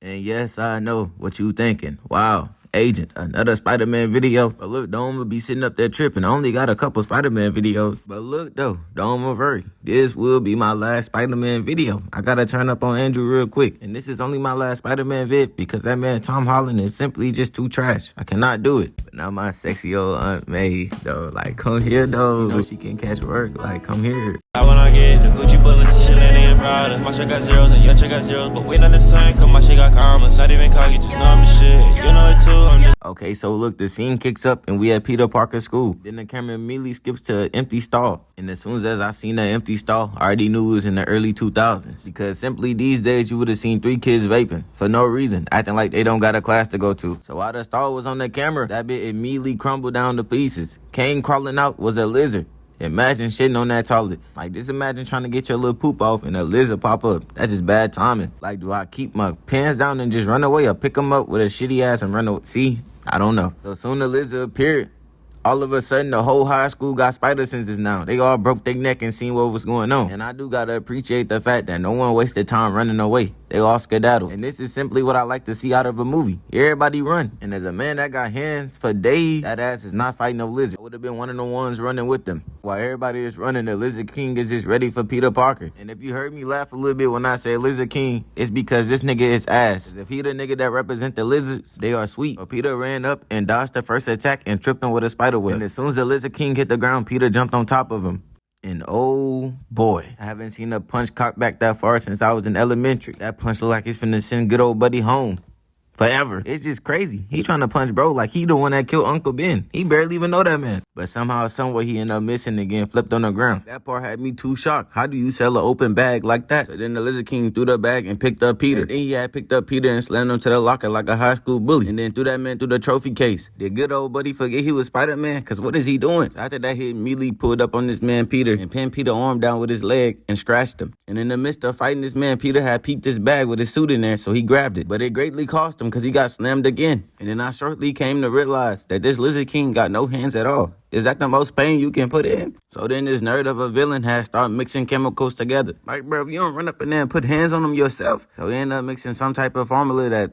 And yes, I know what you thinking. Wow, Agent, another Spider-Man video. But look, don't be sitting up there tripping. I only got a couple Spider-Man videos. But look though, don't worry. This will be my last Spider-Man video. I gotta turn up on Andrew real quick. And this is only my last Spider-Man vid because that man Tom Holland is simply just too trash. I cannot do it. But now my sexy old Aunt May, though, like, come here though. You know she can catch work. Like, come here. When I get the Gucci bullets and Chanel and Prada, my shit got zeros and your shit got zeros, but we not the same, cause my shit got commas. Not even cocky, just know I'm the shit. You know it too, I'm just. Okay, so look, the scene kicks up and we at Peter Parker's school. Then the camera immediately skips to an empty stall. And as soon as I seen that empty stall, I already knew it was in the early 2000s. Because simply these days you would have seen 3 kids vaping for no reason, acting like they don't got a class to go to. So while the stall was on the camera, that bit immediately crumbled down to pieces. Came crawling out was a lizard. Imagine shitting on that toilet. Like, just imagine trying to get your little poop off and a lizard pop up. That's just bad timing. Like, do I keep my pants down and just run away or pick them up with a shitty ass and run away? See? I don't know. So soon the lizard appeared. All of a sudden, the whole high school got spider senses now. They all broke their neck and seen what was going on. And I do gotta appreciate the fact that no one wasted time running away. They all skedaddled. And this is simply what I like to see out of a movie. Everybody run. And as a man that got hands for days, that ass is not fighting no lizard. I would have been one of the ones running with them. While everybody is running, the Lizard King is just ready for Peter Parker. And if you heard me laugh a little bit when I say Lizard King, it's because this nigga is ass. If he the nigga that represent the lizards, they are sweet. But Peter ran up and dodged the first attack and tripped him with a spider web. And as soon as the Lizard King hit the ground, Peter jumped on top of him. And oh boy, I haven't seen a punch cocked back that far since I was in elementary. That punch look like it's finna send good old buddy home. Forever. It's just crazy. He trying to punch bro like he the one that killed Uncle Ben. He barely even know that man. But somehow, somewhere he ended up missing again, flipped on the ground. That part had me too shocked. How do you sell an open bag like that? So then the Lizard King threw the bag and picked up Peter. And then he had picked up Peter and slammed him to the locker like a high school bully. And then threw that man through the trophy case. Did good old buddy forget he was Spider-Man? Cause what is he doing? So after that, he immediately pulled up on this man Peter and pinned Peter's arm down with his leg and scratched him. And in the midst of fighting this man, Peter had peeped his bag with his suit in there, so he grabbed it. But it greatly cost him cause he got slammed again. And then I shortly came to realize that this Lizard King got no hands at all. Is that the most pain you can put in? So then this nerd of a villain had started mixing chemicals together. Like, bro, if you don't run up in there and put hands on them yourself. So he ended up mixing some type of formula that,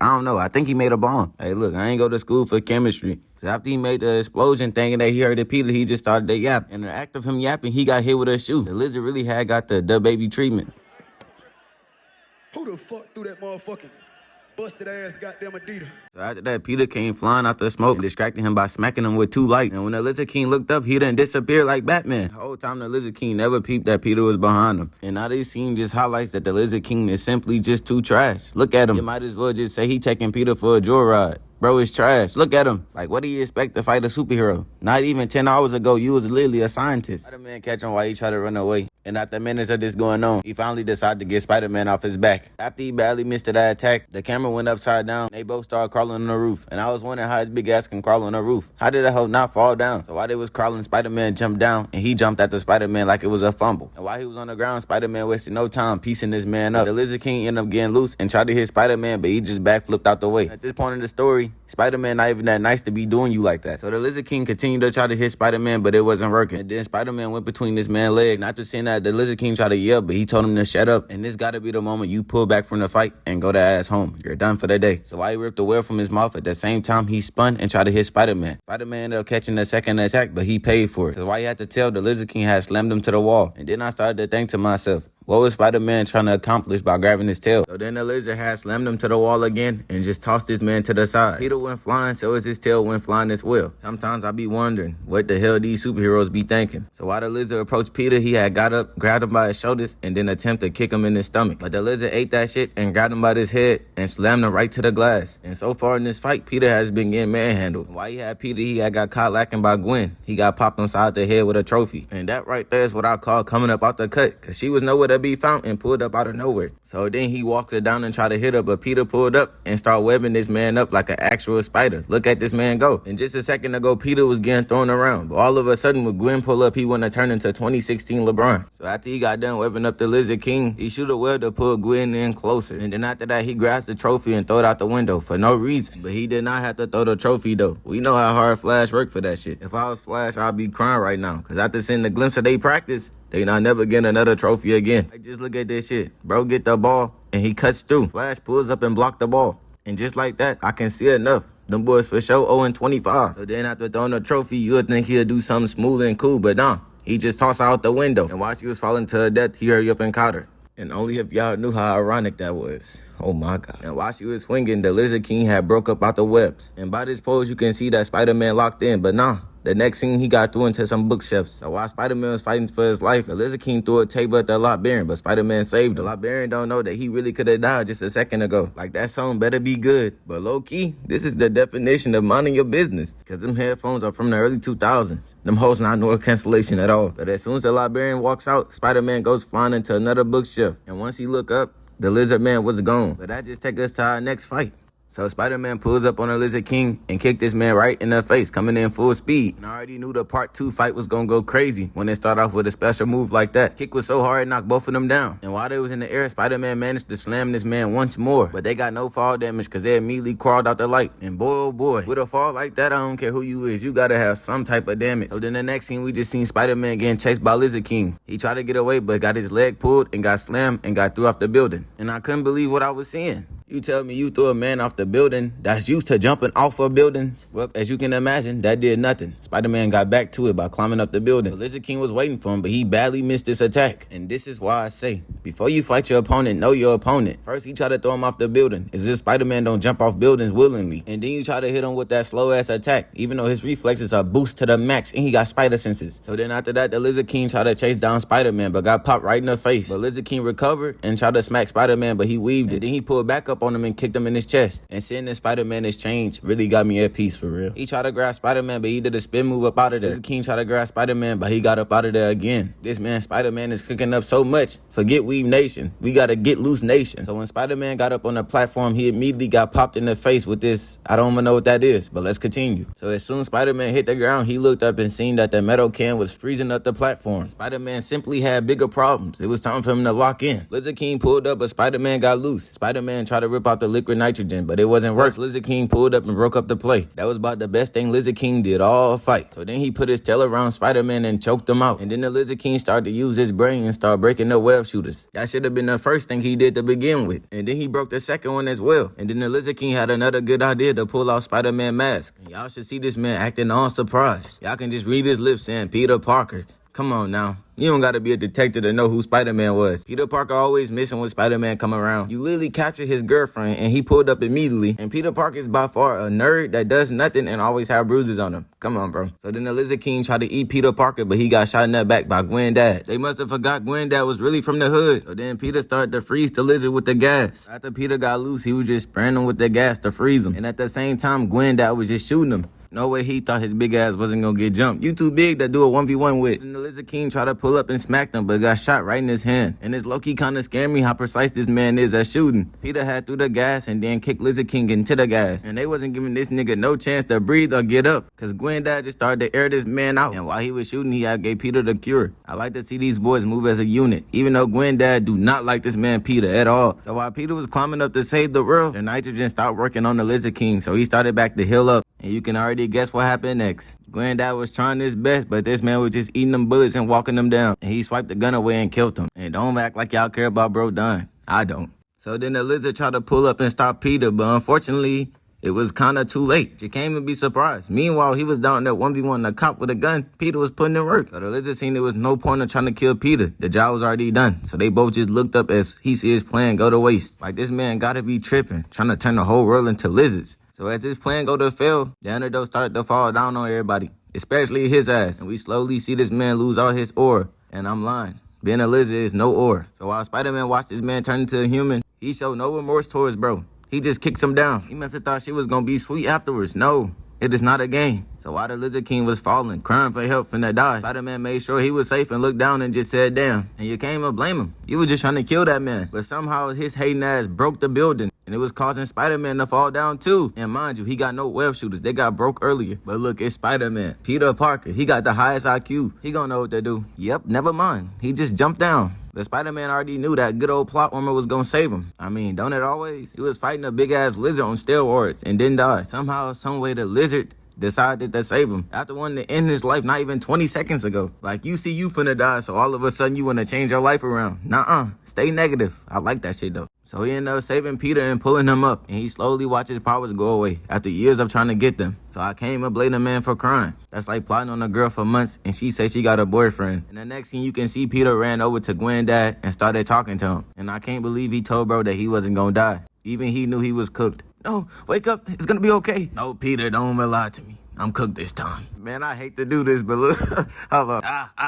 I don't know, I think he made a bomb. Hey, look, I ain't go to school for chemistry. So after he made the explosion thing and that he heard it Peter, he just started to yap. And in the act of him yapping, he got hit with a shoe. The lizard really had got the baby treatment. Who the fuck threw that motherfucking busted ass goddamn Adidas? So after that, Peter came flying out the smoke and distracted him by smacking him with 2 lights. And when the Lizard King looked up, he didn't disappear like Batman. The whole time the Lizard King never peeped that Peter was behind him. And now this scene just highlights that the Lizard King is simply just too trash. Look at him. You might as well just say he taking Peter for a joyride. Bro, it's trash. Look at him. Like, what do you expect to fight a superhero? Not even 10 hours ago, you was literally a scientist. Spider-Man catch him while he tried to run away. And after minutes of this going on, he finally decided to get Spider-Man off his back. After he badly missed that attack, the camera went upside down. They both started crawling on the roof. And I was wondering how his big ass can crawl on the roof. How did that hoe not fall down? So while they was crawling, Spider-Man jumped down. And he jumped at the Spider-Man like it was a fumble. And while he was on the ground, Spider-Man wasted no time piecing this man up. The Lizard King ended up getting loose and tried to hit Spider-Man, but he just backflipped out the way. At this point in the story, Spider-Man not even that nice to be doing you like that. So the Lizard King continued to try to hit Spider-Man, but it wasn't working. And then Spider-Man went between this man's legs. Not to say that the Lizard King tried to yell, but he told him to shut up. And this gotta be the moment you pull back from the fight and go to ass home. You're done for the day. So while he ripped the web from his mouth, at the same time he spun and tried to hit Spider-Man. Spider-Man ended up catching the second attack, but he paid for it. Cause why he had to tell, the Lizard King had slammed him to the wall. And then I started to think to myself, what was Spider-Man trying to accomplish by grabbing his tail? So then the lizard had slammed him to the wall again and just tossed this man to the side. Peter went flying, so as his tail went flying as well. Sometimes I be wondering what the hell these superheroes be thinking. So while the lizard approached Peter, he had got up, grabbed him by his shoulders, and then attempted to kick him in his stomach. But the lizard ate that shit and grabbed him by his head and slammed him right to the glass. And so far in this fight, Peter has been getting manhandled. While he had Peter, he had got caught lacking by Gwen. He got popped inside the head with a trophy. And that right there is what I call coming up out the cut, cause she was nowhere to be found and pulled up out of nowhere. So then he walks her down and tried to hit her, but Peter pulled up and started webbing this man up like an actual spider. Look at this man go. And just a second ago, Peter was getting thrown around. But all of a sudden, when Gwen pulled up, he went to turn into 2016 LeBron. So after he got done webbing up the Lizard King, he should have webbed to pull Gwen in closer. And then after that, he grabs the trophy and throw it out the window for no reason. But he did not have to throw the trophy though. We know how hard Flash worked for that shit. If I was Flash, I'd be crying right now. Cause after seeing the glimpse of their practice, they not never getting another trophy again. Like, just look at this shit. Bro get the ball, and he cuts through. Flash pulls up and blocked the ball. And just like that, I can see enough. Them boys for sure 0-25. So then after throwing the trophy, you would think he'd do something smooth and cool, but nah. He just tossed her out the window. And while she was falling to her death, he hurried up and caught her. And only if y'all knew how ironic that was. Oh my God. And while she was swinging, the Lizard King had broke up out the webs. And by this pose, you can see that Spider-Man locked in, but nah. The next scene, he got through into some bookshelves. So while Spider-Man was fighting for his life, the Lizard King threw a table at the librarian, but Spider-Man saved him. The librarian don't know that he really could have died just a second ago. Like, that song better be good. But low-key, this is the definition of minding your business. Because them headphones are from the early 2000s. Them hoes not no cancellation at all. But as soon as the librarian walks out, Spider-Man goes flying into another bookshelf. And once he look up, the Lizard Man was gone. But that just take us to our next fight. So Spider-Man pulls up on the Lizard King and kicked this man right in the face, coming in full speed. And I already knew the part 2 fight was gonna go crazy when they start off with a special move like that. Kick was so hard it knocked both of them down. And while they was in the air, Spider-Man managed to slam this man once more. But they got no fall damage because they immediately crawled out the light. And boy, oh boy, with a fall like that, I don't care who you is, you gotta have some type of damage. So then the next scene, we just seen Spider-Man getting chased by Lizard King. He tried to get away, but got his leg pulled and got slammed and got threw off the building. And I couldn't believe what I was seeing. You tell me you threw a man off the building that's used to jumping off of buildings? Well, as you can imagine, that did nothing. Spider-Man got back to it by climbing up the building. The Lizard King was waiting for him, but he badly missed this attack. And this is why I say, before you fight your opponent, know your opponent. First, he tried to throw him off the building, as if Spider-Man don't jump off buildings willingly. And then you try to hit him with that slow-ass attack, even though his reflexes are boost to the max and he got spider senses. So then after that, the Lizard King tried to chase down Spider-Man, but got popped right in the face. But Lizard King recovered and tried to smack Spider-Man, but he weaved it. And then he pulled back up on him and kicked him in his chest. And seeing this Spider-Man exchange really got me at peace for real. He tried to grab Spider-Man, but he did a spin move up out of there. Lizard King tried to grab Spider-Man, but he got up out of there again. This man Spider-Man is cooking up so much. Forget Weave Nation. We gotta get loose nation. So when Spider-Man got up on the platform, he immediately got popped in the face with this, I don't even know what that is, but let's continue. So as soon as Spider-Man hit the ground, he looked up and seen that the metal can was freezing up the platform. Spider-Man simply had bigger problems. It was time for him to lock in. Lizard King pulled up, but Spider-Man got loose. Spider-Man tried to rip out the liquid nitrogen, but it wasn't worse. Lizard King pulled up and broke up the play. That was about the best thing Lizard King did all fight. So then he put his tail around Spider-Man and choked him out. And then the Lizard King started to use his brain and start breaking up web shooters. That should have been the first thing he did to begin with. And then he broke the second one as well. And then the Lizard King had another good idea to pull out Spider-Man mask. And y'all should see this man acting all surprised. Y'all can just read his lips saying Peter Parker. Come on now. You don't gotta be a detective to know who Spider-Man was. Peter Parker always missing when Spider-Man come around. You literally captured his girlfriend and he pulled up immediately. And Peter Parker is by far a nerd that does nothing and always have bruises on him. Come on, bro. So then the Lizard King tried to eat Peter Parker, but he got shot in the back by Gwen dad. They must have forgot Gwen dad was really from the hood. So then Peter started to freeze the lizard with the gas. After Peter got loose, he was just spraying him with the gas to freeze him. And at the same time, Gwen dad was just shooting him. No way he thought his big ass wasn't gonna get jumped. You too big to do a 1v1 with. And the Lizard King tried to pull up and smack him, but got shot right in his hand. And it's low-key kinda scared me how precise this man is at shooting. Peter had threw the gas and then kicked Lizard King into the gas. And they wasn't giving this nigga no chance to breathe or get up. Cause Gwen dad just started to air this man out. And while he was shooting, he had gave Peter the cure. I like to see these boys move as a unit. Even though Gwen dad do not like this man Peter at all. So while Peter was climbing up to save the world, the nitrogen stopped working on the Lizard King. So he started back to heal up. And you can already guess what happened next. Granddad was trying his best, but this man was just eating them bullets and walking them down. And he swiped the gun away and killed him. And don't act like y'all care about bro dying. I don't. So then the lizard tried to pull up and stop Peter, but unfortunately, it was kinda too late. You can't even be surprised. Meanwhile, he was down there 1v1 the cop with a gun. Peter was putting in work. So the lizard seen there was no point in trying to kill Peter. The job was already done. So they both just looked up as he see his plan go to waste. Like this man gotta be tripping, trying to turn the whole world into lizards. So as his plan go to fail, the underdog started to fall down on everybody, especially his ass. And we slowly see this man lose all his aura. And I'm lying. Being a lizard is no aura. So while Spider-Man watched this man turn into a human, he showed no remorse towards bro. He just kicked him down. He must have thought she was gonna be sweet afterwards. No, it is not a game. So while the Lizard King was falling, crying for help finna die, Spider-Man made sure he was safe and looked down and just said, damn. And you can't even blame him. You was just trying to kill that man. But somehow his hating ass broke the building. And it was causing Spider-Man to fall down too. And mind you, he got no web shooters. They got broke earlier. But look, it's Spider-Man. Peter Parker. He got the highest IQ. He gonna know what to do. Yep, never mind. He just jumped down. But Spider-Man already knew that good old plot armor was gonna save him. I mean, don't it always? He was fighting a big-ass lizard on steroids and didn't die. Somehow, some way, the lizard decided to save him after wanting to end his life not even 20 seconds ago. Like, you see you finna die, so all of a sudden you want to change your life around. Nuh-uh. Stay negative. I like that shit, though. So he ended up saving Peter and pulling him up, and he slowly watched his powers go away after years of trying to get them. So I came and blamed the man for crying. That's like plotting on a girl for months, and she said she got a boyfriend. And the next thing you can see, Peter ran over to Gwen's dad and started talking to him. And I can't believe he told bro that he wasn't gonna die. Even he knew he was cooked. No, wake up, it's gonna be okay. No, Peter, don't lie to me. I'm cooked this time. Man, I hate to do this, but look, hold up.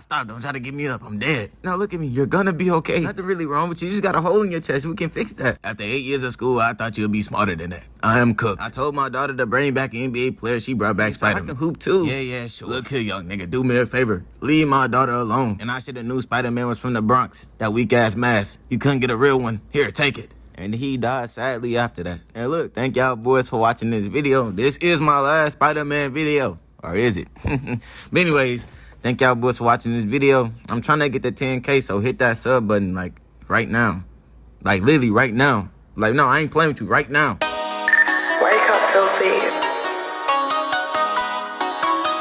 Stop, don't try to get me up, I'm dead. Now look at me, you're gonna be okay. Nothing really wrong with you, you just got a hole in your chest, we can fix that. After 8 years of school, I thought you'd be smarter than that. I am cooked. I told my daughter to bring back an NBA player, she brought back Spider-Man. I can hoop too. Yeah, sure. Look here, young nigga, do me a favor. Leave my daughter alone. And I should've knew Spider-Man was from the Bronx. That weak ass mask. You couldn't get a real one. Here, take it. And he died sadly after that. And look, thank y'all boys for watching this video. This is my last Spider-Man video. Or is it? But anyways, thank y'all boys for watching this video. I'm trying to get to 10K, so hit that sub button like right now. Like literally right now. Like no, I ain't playing with you right now. Wake up, filthy.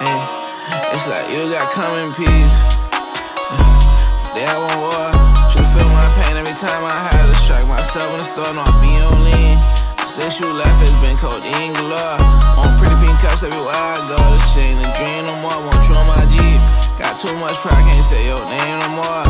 Hey, it's like you got come in peace. Today I want war. Should feel my pain every time I had to strike myself in the store. No, I be on lean. Since you left, it's been codeine galore. On pretty pink cups everywhere I go. This ain't a dream no more. Won't you on my Jeep? Got too much pride, can't say your name no more.